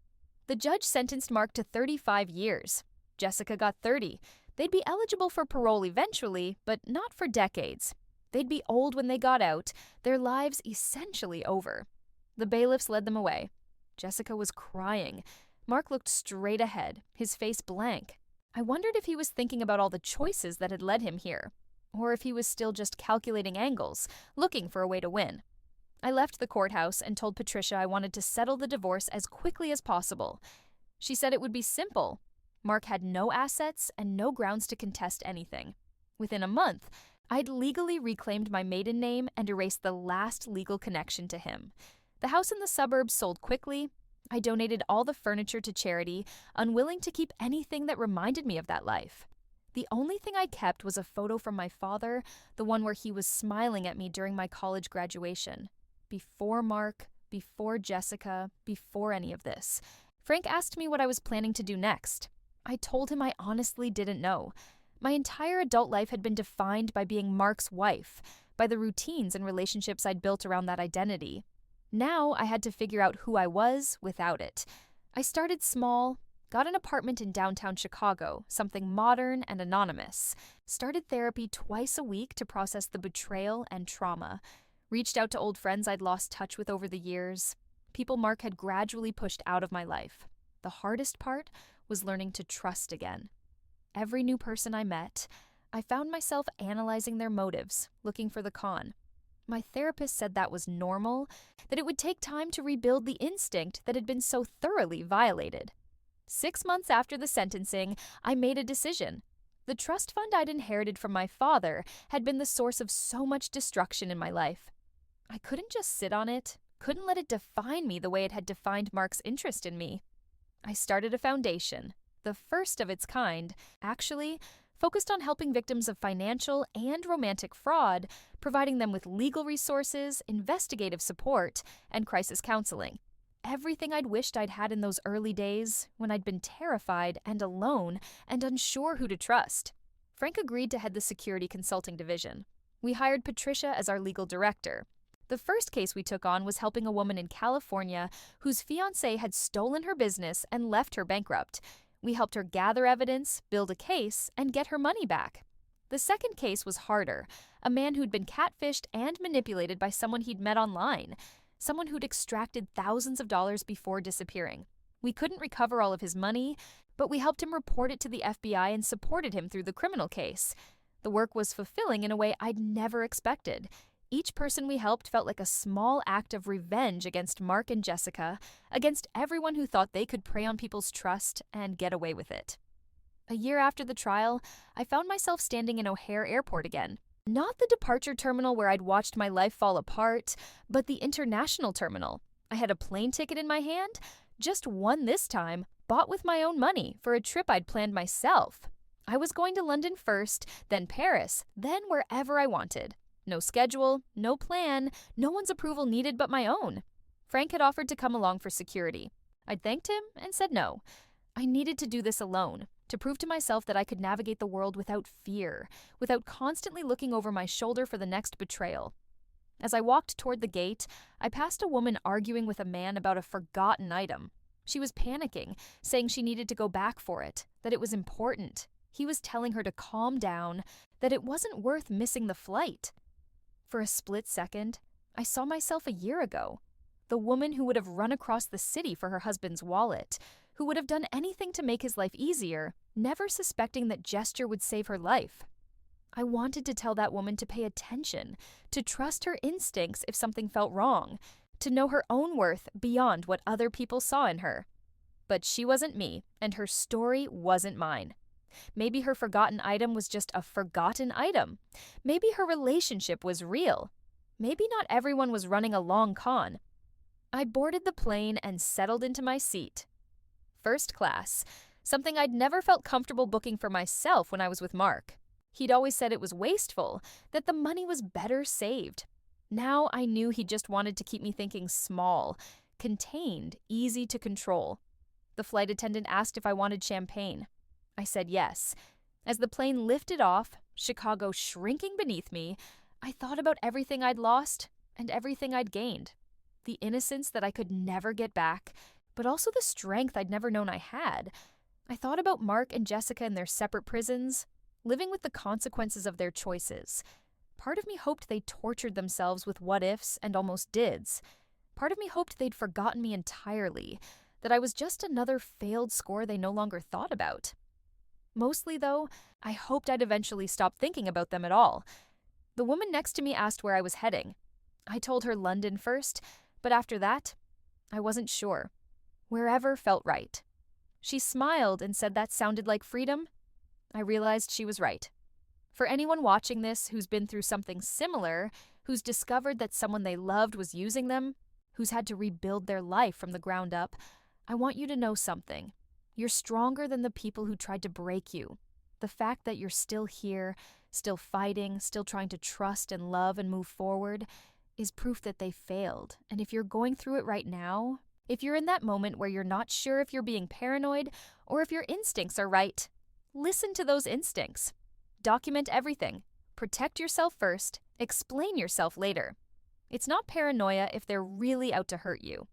The judge sentenced Mark to 35 years. Jessica got 30. They'd be eligible for parole eventually, but not for decades. They'd be old when they got out, their lives essentially over. The bailiffs led them away. Jessica was crying. Mark looked straight ahead, his face blank. I wondered if he was thinking about all the choices that had led him here, or if he was still just calculating angles, looking for a way to win. I left the courthouse and told Patricia I wanted to settle the divorce as quickly as possible. She said it would be simple. Mark had no assets and no grounds to contest anything. Within a month, I'd legally reclaimed my maiden name and erased the last legal connection to him. The house in the suburbs sold quickly. I donated all the furniture to charity, unwilling to keep anything that reminded me of that life. The only thing I kept was a photo from my father, the one where he was smiling at me during my college graduation. Before Mark, before Jessica, before any of this. Frank asked me what I was planning to do next. I told him I honestly didn't know. My entire adult life had been defined by being Mark's wife, by the routines and relationships I'd built around that identity. Now I had to figure out who I was without it. I started small, got an apartment in downtown Chicago, something modern and anonymous, started therapy twice a week to process the betrayal and trauma, reached out to old friends I'd lost touch with over the years, people Mark had gradually pushed out of my life. The hardest part was learning to trust again. Every new person I met, I found myself analyzing their motives, looking for the con. My therapist said that was normal, that it would take time to rebuild the instinct that had been so thoroughly violated. 6 months after the sentencing, I made a decision. The trust fund I'd inherited from my father had been the source of so much destruction in my life. I couldn't just sit on it, couldn't let it define me the way it had defined Mark's interest in me. I started a foundation, the first of its kind, actually, focused on helping victims of financial and romantic fraud, providing them with legal resources, investigative support, and crisis counseling. Everything I'd wished I'd had in those early days, when I'd been terrified and alone and unsure who to trust. Frank agreed to head the security consulting division. We hired Patricia as our legal director. The first case we took on was helping a woman in California whose fiancé had stolen her business and left her bankrupt. We helped her gather evidence, build a case, and get her money back. The second case was harder, a man who'd been catfished and manipulated by someone he'd met online, someone who'd extracted thousands of dollars before disappearing. We couldn't recover all of his money, but we helped him report it to the FBI and supported him through the criminal case. The work was fulfilling in a way I'd never expected. Each person we helped felt like a small act of revenge against Mark and Jessica, against everyone who thought they could prey on people's trust and get away with it. A year after the trial, I found myself standing in O'Hare Airport again. Not the departure terminal where I'd watched my life fall apart, but the international terminal. I had a plane ticket in my hand, just one this time, bought with my own money for a trip I'd planned myself. I was going to London first, then Paris, then wherever I wanted. No schedule, no plan, no one's approval needed but my own. Frank had offered to come along for security. I'd thanked him and said no. I needed to do this alone, to prove to myself that I could navigate the world without fear, without constantly looking over my shoulder for the next betrayal. As I walked toward the gate, I passed a woman arguing with a man about a forgotten item. She was panicking, saying she needed to go back for it, that it was important. He was telling her to calm down, that it wasn't worth missing the flight. For a split second, I saw myself a year ago. The woman who would have run across the city for her husband's wallet, who would have done anything to make his life easier, never suspecting that gesture would save her life. I wanted to tell that woman to pay attention, to trust her instincts if something felt wrong, to know her own worth beyond what other people saw in her. But she wasn't me, and her story wasn't mine. Maybe her forgotten item was just a forgotten item. Maybe her relationship was real. Maybe not everyone was running a long con. I boarded the plane and settled into my seat. First class, something I'd never felt comfortable booking for myself when I was with Mark. He'd always said it was wasteful, that the money was better saved. Now I knew he just wanted to keep me thinking small, contained, easy to control. The flight attendant asked if I wanted champagne. I said yes. As the plane lifted off, Chicago shrinking beneath me, I thought about everything I'd lost and everything I'd gained. The innocence that I could never get back, but also the strength I'd never known I had. I thought about Mark and Jessica in their separate prisons, living with the consequences of their choices. Part of me hoped they tortured themselves with what-ifs and almost dids. Part of me hoped they'd forgotten me entirely, that I was just another failed score they no longer thought about. Mostly, though, I hoped I'd eventually stop thinking about them at all. The woman next to me asked where I was heading. I told her London first, but after that, I wasn't sure. Wherever felt right. She smiled and said that sounded like freedom. I realized she was right. For anyone watching this who's been through something similar, who's discovered that someone they loved was using them, who's had to rebuild their life from the ground up, I want you to know something. You're stronger than the people who tried to break you. The fact that you're still here, still fighting, still trying to trust and love and move forward, is proof that they failed. And if you're going through it right now, if you're in that moment where you're not sure if you're being paranoid or if your instincts are right, listen to those instincts. Document everything. Protect yourself first. Explain yourself later. It's not paranoia if they're really out to hurt you.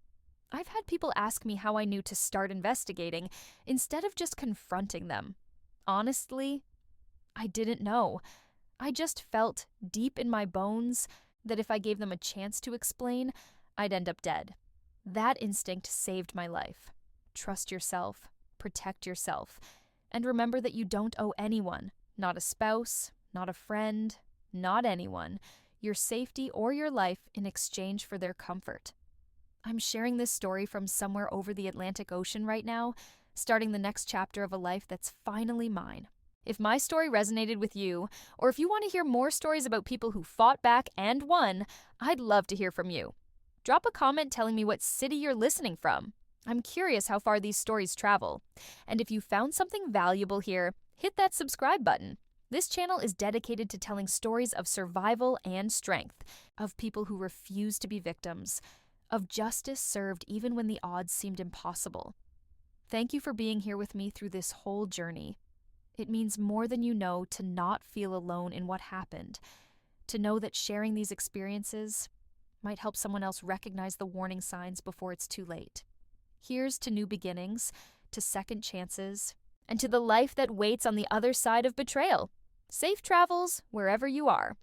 I've had people ask me how I knew to start investigating instead of just confronting them. Honestly, I didn't know. I just felt deep in my bones that if I gave them a chance to explain, I'd end up dead. That instinct saved my life. Trust yourself, protect yourself, and remember that you don't owe anyone, not a spouse, not a friend, not anyone, your safety or your life in exchange for their comfort. I'm sharing this story from somewhere over the Atlantic Ocean right now, starting the next chapter of a life that's finally mine. If my story resonated with you, or if you want to hear more stories about people who fought back and won, I'd love to hear from you. Drop a comment telling me what city you're listening from. I'm curious how far these stories travel. And if you found something valuable here, hit that subscribe button. This channel is dedicated to telling stories of survival and strength, of people who refuse to be victims, of justice served even when the odds seemed impossible. Thank you for being here with me through this whole journey. It means more than you know to not feel alone in what happened, to know that sharing these experiences might help someone else recognize the warning signs before it's too late. Here's to new beginnings, to second chances, and to the life that waits on the other side of betrayal. Safe travels wherever you are.